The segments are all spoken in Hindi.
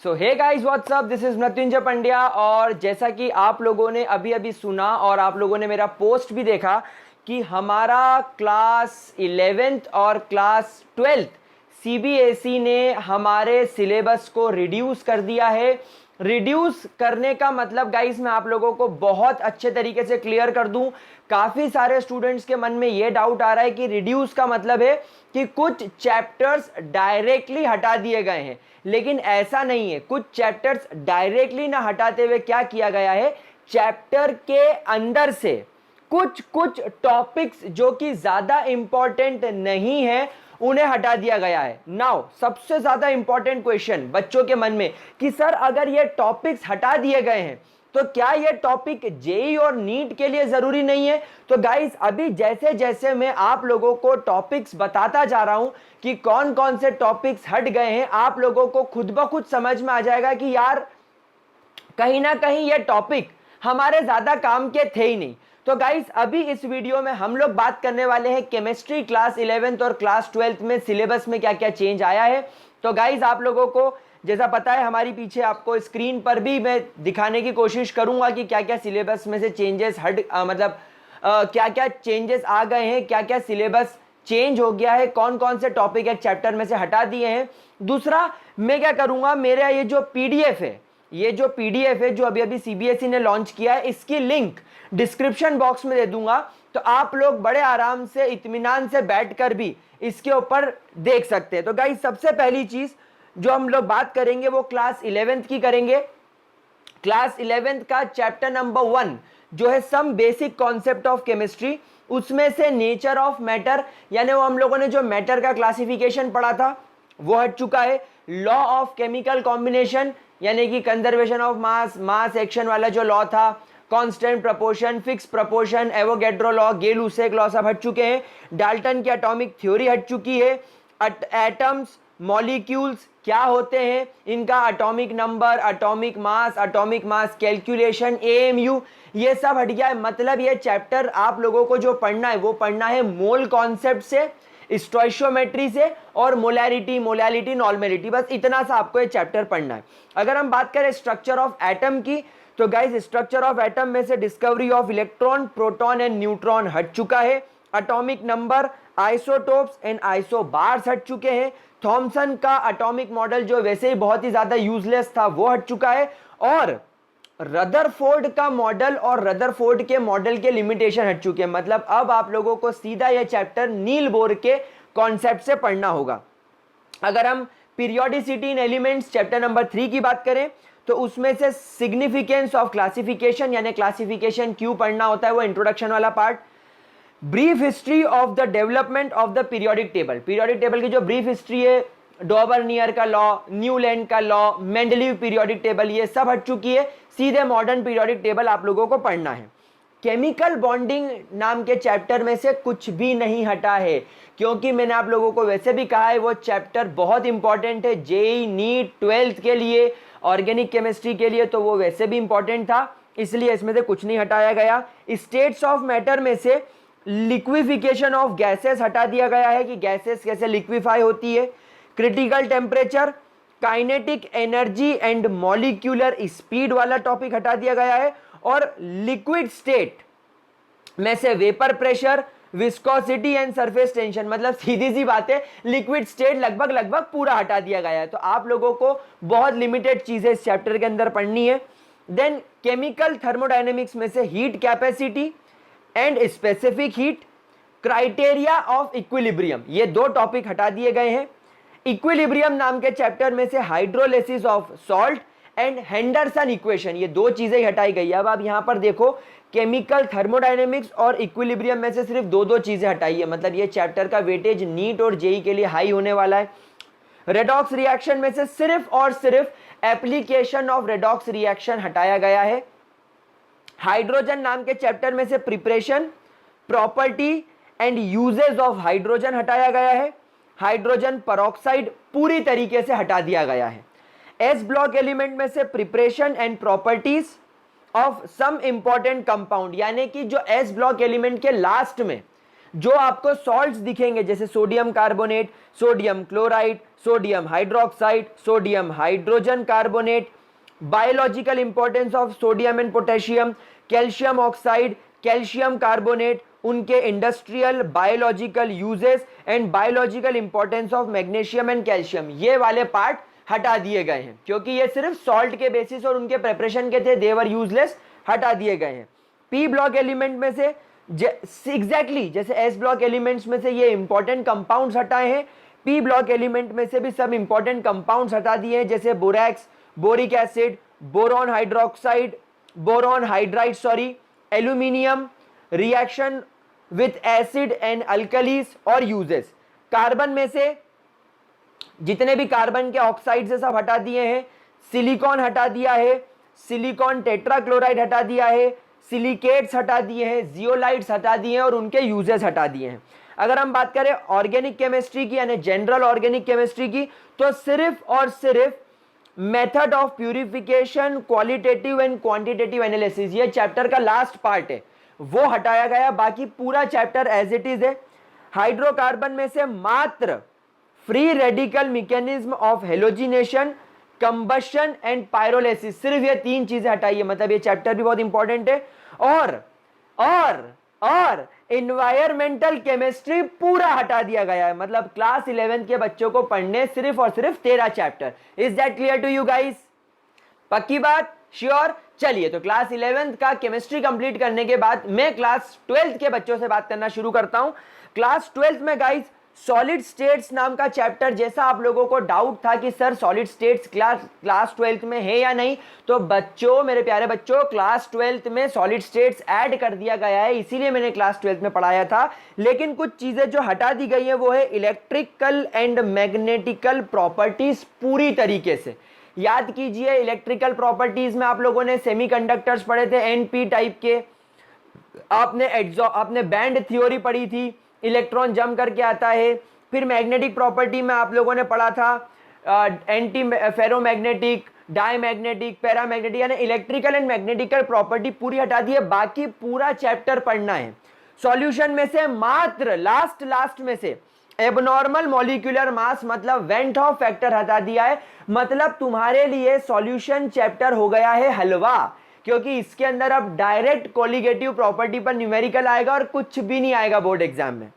So hey guys what's up, this is Mrityunjay Pandya. और जैसा कि आप लोगों ने अभी अभी सुना और आप लोगों ने मेरा पोस्ट भी देखा कि हमारा क्लास 11th और क्लास 12th सीबीएसई ने हमारे सिलेबस को रिड्यूस कर दिया है। रिड्यूस करने का मतलब गाइस मैं आप लोगों को बहुत अच्छे तरीके से क्लियर कर दूं। काफ़ी सारे स्टूडेंट्स के मन में ये डाउट आ रहा है कि रिड्यूस का मतलब है कि कुछ चैप्टर्स डायरेक्टली हटा दिए गए हैं, लेकिन ऐसा नहीं है। कुछ चैप्टर्स डायरेक्टली ना हटाते हुए क्या किया गया है, चैप्टर के अंदर से कुछ कुछ टॉपिक्स जो कि ज़्यादा इंपॉर्टेंट नहीं है उन्हें हटा दिया गया है। नाउ सबसे ज़्यादा इंपॉर्टेंट क्वेश्चन बच्चों के मन में कि सर अगर ये टॉपिक्स हटा दिए गए हैं तो क्या ये टॉपिक जेई और नीट के लिए ज़रूरी नहीं है? तो गाइस अभी जैसे जैसे मैं आप लोगों को टॉपिक्स बताता जा रहा हूं कि कौन कौन से टॉपिक्स हट गए हैं, आप लोगों को खुद ब खुद समझ में आ जाएगा कि यार कहीं ना कहीं ये टॉपिक हमारे ज़्यादा काम के थे ही नहीं। तो गाइस अभी इस वीडियो में हम लोग बात करने वाले हैं केमिस्ट्री क्लास 11th और क्लास 12th में सिलेबस में क्या क्या चेंज आया है। तो गाइस आप लोगों को जैसा पता है, हमारी पीछे आपको स्क्रीन पर भी मैं दिखाने की कोशिश करूंगा कि क्या क्या सिलेबस में से चेंजेस क्या क्या चेंजेस आ गए हैं, क्या क्या सिलेबस चेंज हो गया है, कौन कौन से टॉपिक एक चैप्टर में से हटा दिए हैं। दूसरा मैं क्या करूंगा, मेरा ये जो पीडीएफ है जो अभी अभी सीबीएसई ने लॉन्च किया है, इसकी लिंक डिस्क्रिप्शन बॉक्स में दे दूंगा। तो आप लोग बड़े आराम से इत्मीनान से बैठकर भी इसके ऊपर देख सकते हैं। तो गाइस सबसे पहली चीज जो हम लोग बात करेंगे वो क्लास 11th की करेंगे। क्लास 11th का चैप्टर नंबर 1 जो है some basic concept of chemistry, उसमें से नेचर ऑफ मैटर यानी वो हम लोगों ने जो मैटर का क्लासिफिकेशन पढ़ा था वो हट चुका है। लॉ ऑफ केमिकल कॉम्बिनेशन यानी कि कंजर्वेशन ऑफ मास एक्शन वाला जो लॉ था, constant proportion, fix proportion, Avogadro law, Gay Lussac law सब हट चुके हैं। डाल्टन की एटॉमिक थ्योरी हट चुकी है। एटम्स, मॉलिक्यूल्स क्या होते हैं, इनका atomic number, atomic mass calculation, AMU, ये सब हट गया है। मतलब ये चैप्टर आप लोगों को जो पढ़ना है वो पढ़ना है मोल कॉन्सेप्ट से, स्टोइशियोमेट्री से और मोलैलिटी नॉर्मेलिटी, बस इतना सा आपको ये चैप्टर पढ़ना है। अगर हम बात करें स्ट्रक्चर ऑफ एटम की तो गाइस स्ट्रक्चर ऑफ एटम में से discovery of electron, proton and neutron हट चुका है। Atomic number, isotopes and isobars हट चुके हैं। थॉमसन का एटॉमिक मॉडल जो वैसे ही बहुत ही ज्यादा यूजलेस था वो हट चुका है। और रदरफोर्ड का मॉडल और रदरफोर्ड के मॉडल के लिमिटेशन हट चुके हैं। मतलब अब आप लोगों को सीधा यह चैप्टर नील बोर के कॉन्सेप्ट से पढ़ना होगा। अगर हम पीरियोडिसिटी इन एलिमेंट्स चैप्टर नंबर 3 की बात करें तो उसमें से सिग्निफिकेंस ऑफ क्लासिफिकेशन यानी क्लासिफिकेशन क्यों पढ़ना होता है वो इंट्रोडक्शन वाला part. Brief history of the development of the periodic table की जो ब्रीफ हिस्ट्री है, डॉबरनियर का लॉ, न्यूलैंड का लॉ, मेंडलीव पीरियोडिक टेबल, ये सब हट चुकी है। सीधे मॉडर्न पीरियोडिक टेबल आप लोगों को पढ़ना है। केमिकल बॉन्डिंग नाम के चैप्टर में से कुछ भी नहीं हटा है, क्योंकि मैंने आप लोगों को वैसे भी कहा है वो चैप्टर बहुत इंपॉर्टेंट है जेई, नीट, 12th के लिए, ऑर्गेनिक केमिस्ट्री के लिए, तो वो वैसे भी इंपॉर्टेंट था, इसलिए इसमें से कुछ नहीं हटाया गया। स्टेट्स ऑफ मैटर में से लिक्विफिकेशन ऑफ गैसेस हटा दिया गया है कि गैसेस कैसे लिक्विफाई होती है। Critical temperature, kinetic energy and molecular speed वाला टॉपिक हटा दिया गया है। और लिक्विड स्टेट में से vapour pressure, viscosity and surface tension, मतलब सीधी सी बात है लिक्विड स्टेट लगभग पूरा हटा दिया गया है। तो आप लोगों को बहुत लिमिटेड चीजें इस चैप्टर के अंदर पढ़नी है। देन केमिकल थर्मोडायनेमिक्स में से heat capacity and specific heat, criteria of equilibrium, ये दो टॉपिक हटा दिए गए हैं। इक्विलिब्रियम नाम के चैप्टर में से hydrolysis of salt and Henderson equation, ये दो चीजें हटाई गई। अब आप यहां पर देखो केमिकल थर्मोडायनेमिक्स और इक्विलिब्रियम में से सिर्फ दो चीजें हटाई है। मतलब ये चैप्टर का वेटेज नीट और जेई के लिए हाई होने वाला है। रेडॉक्स रिएक्शन में से सिर्फ और सिर्फ एप्लीकेशन ऑफ रेडॉक्स रिएक्शन हटाया गया है। हाइड्रोजन नाम के चैप्टर में से preparation, property and uses of hydrogen हटाया गया है। हाइड्रोजन परऑक्साइड पूरी तरीके से हटा दिया गया है। एस ब्लॉक एलिमेंट में से preparation and properties of some important compound, यानी कि जो एस ब्लॉक एलिमेंट के लास्ट में जो आपको सॉल्ट्स दिखेंगे जैसे sodium carbonate, sodium chloride, sodium hydroxide, sodium hydrogen carbonate, biological importance of sodium and potassium, calcium oxide, calcium carbonate, उनके industrial biological uses and biological importance of magnesium and calcium, ये वाले पार्ट हटा दिए गए हैं क्योंकि ये सिर्फ सॉल्ट के बेसिस और उनके प्रिपरेशन के थे, देवर यूजलेस, हटा दिए गए हैं। पी ब्लॉक एलिमेंट में से एग्जैक्टली जैसे एस ब्लॉक एलिमेंट्स में से ये इंपॉर्टेंट कंपाउंड्स हटाए हैं, पी ब्लॉक एलिमेंट में से भी सब इंपॉर्टेंट कंपाउंड्स हटा दिए हैं जैसे borax, boric acid, boron hydroxide, boron hydride sorry, aluminium, reaction with acid and alkalis और यूजेस। कार्बन में से जितने भी कार्बन के ऑक्साइड्स है सब हटा दिए हैं, सिलिकॉन हटा दिया है, सिलिकॉन टेट्राक्लोराइड हटा दिया है, सिलिकेट्स हटा दिए हैं, जियोलाइट्स हटा दिए हैं और उनके यूजेस हटा दिए हैं। अगर हम बात करें ऑर्गेनिक केमिस्ट्री की यानी जनरल ऑर्गेनिक केमिस्ट्री की, तो सिर्फ और सिर्फ method of purification, qualitative and quantitative analysis, ये चैप्टर का लास्ट पार्ट है, वो हटाया गया, बाकी पूरा चैप्टर एज इट इज है। हाइड्रोकार्बन में से मात्र free radical mechanism of halogenation, combustion and pyrolysis, सिर्फ ये 3 चीजें हटाइए, मतलब ये चैप्टर भी बहुत इंपॉर्टेंट है। और इन्वायरमेंटल केमिस्ट्री पूरा हटा दिया गया है, मतलब क्लास 11 के बच्चों को पढ़ने सिर्फ और सिर्फ 13 chapter. Is that clear to you guys? पक्की बात? श्योर? चलिए, तो क्लास 11 का केमिस्ट्री कंप्लीट करने के बाद मैं क्लास 12 के बच्चों से बात करना शुरू करता हूं। क्लास 12 में गाइस सॉलिड स्टेट्स नाम का चैप्टर, जैसा आप लोगों को डाउट था कि सर सॉलिड स्टेट्स क्लास 12 में है या नहीं, तो बच्चों, मेरे प्यारे बच्चों, क्लास 12 में सॉलिड स्टेट्स ऐड कर दिया गया है, इसीलिए मैंने क्लास 12 में पढ़ाया था। लेकिन कुछ चीजें जो हटा दी गई है वो है इलेक्ट्रिकल एंड मैग्नेटिकल प्रॉपर्टीज पूरी तरीके से। याद कीजिए, इलेक्ट्रिकल प्रॉपर्टीज में आप लोगों ने सेमीकंडक्टर्स पढ़े थे एनपी टाइप के, आपने बैंड थ्योरी पढ़ी थी, इलेक्ट्रॉन जंप करके आता है। फिर मैग्नेटिक प्रॉपर्टी में आप लोगों ने पढ़ा था एंटी फेरोमैग्नेटिक, डायमैग्नेटिक, पैरामैग्नेटिक, यानी इलेक्ट्रिकल एंड मैग्नेटिकल प्रॉपर्टी पूरी हटा दी है, बाकी पूरा चैप्टर पढ़ना है। सॉल्यूशन में से मात्र लास्ट में से एबनॉर्मल मॉलिक्यूलर मास मतलब वेंट ऑफ फैक्टर हटा दिया है, मतलब तुम्हारे लिए सॉल्यूशन चैप्टर हो गया है हलवा, क्योंकि इसके अंदर अब डायरेक्ट कोलिगेटिव प्रॉपर्टी पर न्यूमेरिकल आएगा और कुछ भी नहीं आएगा बोर्ड एग्जाम में।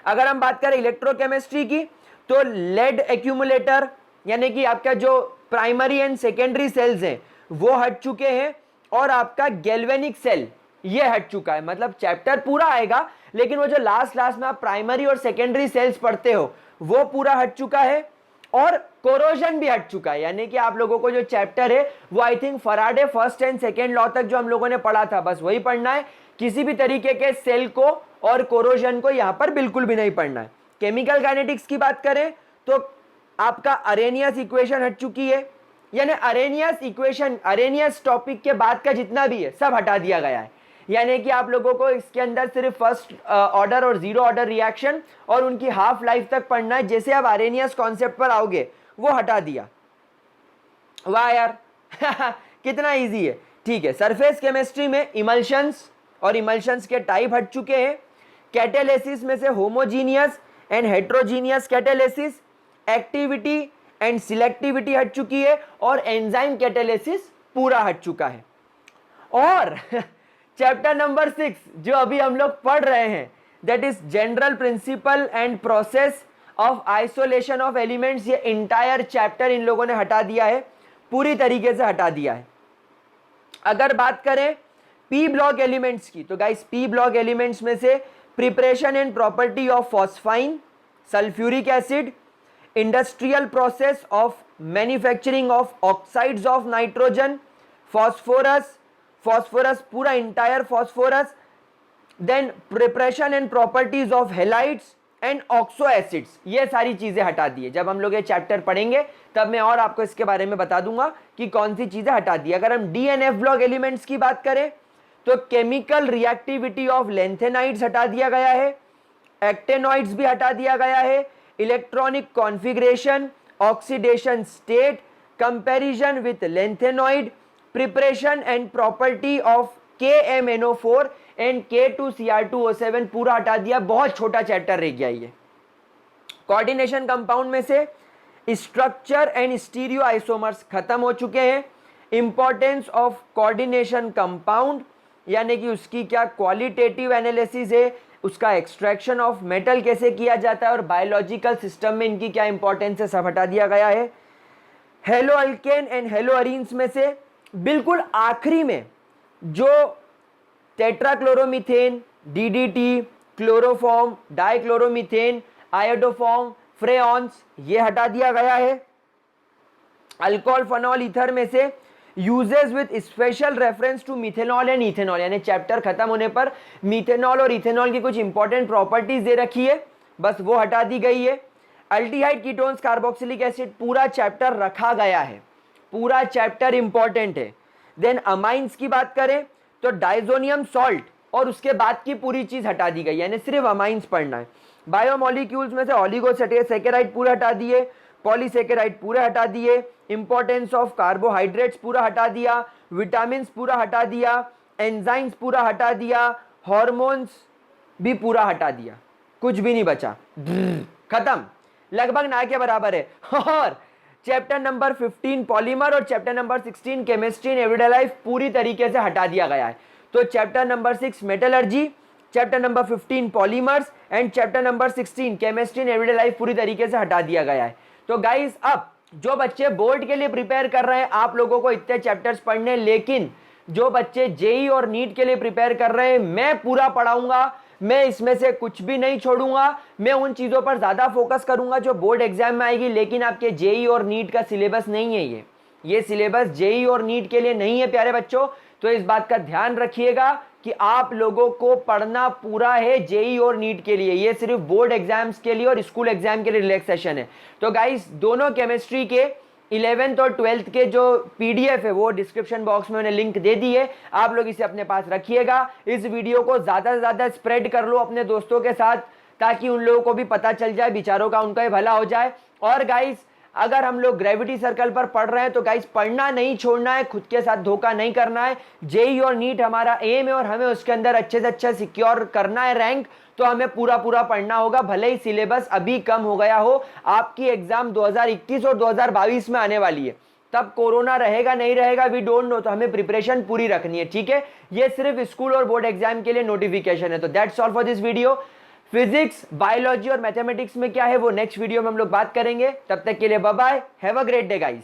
अगर हम बात करें इलेक्ट्रोकेमिस्ट्री की, तो लेड एक्यूमुलेटर यानी कि आपका जो प्राइमरी एंड सेकेंडरी सेल्स हैं वो हट चुके हैं, और आपका गैल्वेनिक सेल ये हट चुका है, मतलब चैप्टर पूरा आएगा लेकिन वो जो लास्ट में आप प्राइमरी और सेकेंडरी सेल्स पढ़ते हो वो पूरा हट चुका है, और कोरोजन भी हट चुका है। यानी कि आप लोगों को जो चैप्टर है वो I think Faraday first and second law तक जो हम लोगों ने पढ़ा था बस वही पढ़ना है, किसी भी तरीके के सेल को और कोरोजन को यहां पर बिल्कुल भी नहीं पढ़ना है। केमिकल काइनेटिक्स की बात करें तो आपका अरेनियस इक्वेशन हट चुकी है, यानी अरेनियस इक्वेशन, अरेनियस टॉपिक के बाद का जितना भी है सब हटा दिया गया है। यानी कि आप लोगों को इसके अंदर सिर्फ फर्स्ट ऑर्डर और जीरो ऑर्डर रिएक्शन और उनकी हाफ लाइफ तक पढ़ना है। जैसे आप अरेनियस कॉन्सेप्ट पर आओगे वो हटा दिया। वाह यार कितना इजी है। ठीक है, सरफेस केमिस्ट्री में इमल्शंस और इमल्शंस के टाइप हट चुके हैं। कैटालिसिस में से homogeneous and heterogeneous catalysis, activity and selectivity हट चुकी है, और एंजाइम कैटालिसिस पूरा हट चुका है। और चैप्टर नंबर 6 जो अभी हम लोग पढ़ रहे हैं, that is general principle and process of isolation of elements, ये इंटायर चैप्टर इन लोगों ने हटा दिया है, पूरी तरीके से हटा दिया है। अगर बात करें पी ब्लॉक एलिमेंट्स की, तो गाइस पी ब्लॉक एलिमेंट्स में से preparation and property of phosphine, sulphuric acid, industrial process of manufacturing of oxides of nitrogen, phosphorus पूरा entire phosphorus, then preparation and properties of halides and oxo acids, ये सारी चीजें हटा दी है। जब हम लोग ये चैप्टर पढ़ेंगे तब मैं और आपको इसके बारे में बता दूंगा कि कौन सी चीजें हटा दी। अगर हम D and F block elements की बात करें तो केमिकल रिएक्टिविटी ऑफ लेंथेनाइड्स हटा दिया गया है, एक्टेनॉइड्स भी हटा दिया गया है, electronic configuration, oxidation state, comparison with lanthanoid, preparation and property of KMNO4, and K2Cr2O7 पूरा हटा दिया, बहुत छोटा चैप्टर रह गया ये। कोऑर्डिनेशन कंपाउंड में से स्ट्रक्चर एंड स्टीरियो आइसोमर्स खत्म हो चुके हैं। इंपॉर्टेंस ऑफ कोऑर्डिनेशन कंपाउंड यानी कि उसकी क्या क्वालिटेटिव एनालिसिस है, उसका एक्सट्रैक्शन ऑफ मेटल कैसे किया जाता है और बायोलॉजिकल सिस्टम में इनकी क्या इंपॉर्टेंस है, सब हटा दिया गया है। Hello alkane and hello arenes में से बिल्कुल आखिरी में जो टेट्राक्लोरोमीथेन, डीडीटी, क्लोरोफॉर्म, डाइक्लोरोमीथेन, आयोडोफॉर्म, फ्रेऑन्स, ये हटा दिया गया है। अल्कोहल फेनॉल ईथर में से uses with special reference to methanol and ethanol, यानी चैप्टर खत्म होने पर मिथेनॉल और इथेनॉल की कुछ इंपॉर्टेंट प्रॉपर्टीज दे रखी है, बस वो हटा दी गई है। अल्डिहाइड, कीटोन्स, कार्बोक्सिलिक एसिड, पूरा चैप्टर रखा गया है, पूरा चैप्टर इंपॉर्टेंट है। देन अमाइंस की बात करें तो डाइजोनियम सॉल्ट और उसके बाद की पूरी चीज हटा दी गई, यानी सिर्फ अमाइंस पढ़ना है। बायोमोलिक्यूल्स में से ऑलिगोसैकेराइड पूरा हटा दिए, पॉलीसैकेराइड पूरे हटा दिए, इंपॉर्टेंस ऑफ कार्बोहाइड्रेट्स पूरा हटा दिया, विटामिन पूरा हटा दिया, एंजाइम्स पूरा हटा दिया, हार्मोन्स भी पूरा हटा दिया, कुछ भी नहीं बचा, खत्म, लगभग ना के बराबर है। और चैप्टर नंबर 15 पॉलीमर और chapter number 16 chemistry in everyday life पूरी तरीके से हटा दिया गया है। तो chapter number 6 metallurgy, chapter number 15 polymers and chapter number 16 chemistry in everyday life पूरी तरीके से हटा दिया गया है। तो गाइस, अब जो बच्चे बोर्ड के लिए प्रिपेयर कर रहे हैं, आप लोगों को इतने चैप्टर्स पढ़ने, लेकिन जो बच्चे जेई और नीट के लिए प्रिपेयर कर रहे हैं, मैं पूरा पढ़ाऊंगा, मैं इसमें से कुछ भी नहीं छोड़ूंगा, मैं उन चीजों पर ज्यादा फोकस करूंगा जो बोर्ड एग्जाम में आएगी, लेकिन आपके जेई और नीट का सिलेबस नहीं है ये सिलेबस जेई और नीट के लिए नहीं है प्यारे बच्चों। तो इस बात का ध्यान रखिएगा कि आप लोगों को पढ़ना पूरा है जेई और नीट के लिए, ये सिर्फ बोर्ड एग्जाम्स के लिए और स्कूल एग्जाम के लिए रिलैक्सेशन है। तो गाइस, दोनों केमिस्ट्री के 11th और 12th के जो पीडीएफ है वो डिस्क्रिप्शन बॉक्स में मैंने लिंक दे दी है, आप लोग इसे अपने पास रखिएगा। इस वीडियो को ज्यादा से ज्यादा स्प्रेड कर लो अपने दोस्तों के साथ, ताकि उन लोगों को भी पता चल जाए, बेचारों का उनका ही भला हो जाए। और गाइस, अगर हम लोग ग्रेविटी सर्कल पर पढ़ रहे हैं तो गाइस पढ़ना नहीं छोड़ना है, खुद के साथ धोखा नहीं करना है। जेई और नीट हमारा एम है और हमें उसके अंदर अच्छे से अच्छा सिक्योर करना है रैंक, तो हमें पूरा पढ़ना होगा, भले ही सिलेबस अभी कम हो गया हो। आपकी एग्जाम 2021 और 2022 में आने वाली है, तब कोरोना रहेगा नहीं रहेगा वी डोंट नो, तो हमें प्रिपरेशन पूरी रखनी है, ठीक है। ये सिर्फ स्कूल और बोर्ड एग्जाम के लिए नोटिफिकेशन है। तो that's all for this video. Physics, biology और मैथमेटिक्स में क्या है वो नेक्स्ट वीडियो में हम लोग बात करेंगे। तब तक के लिए bye bye, have a great day guys.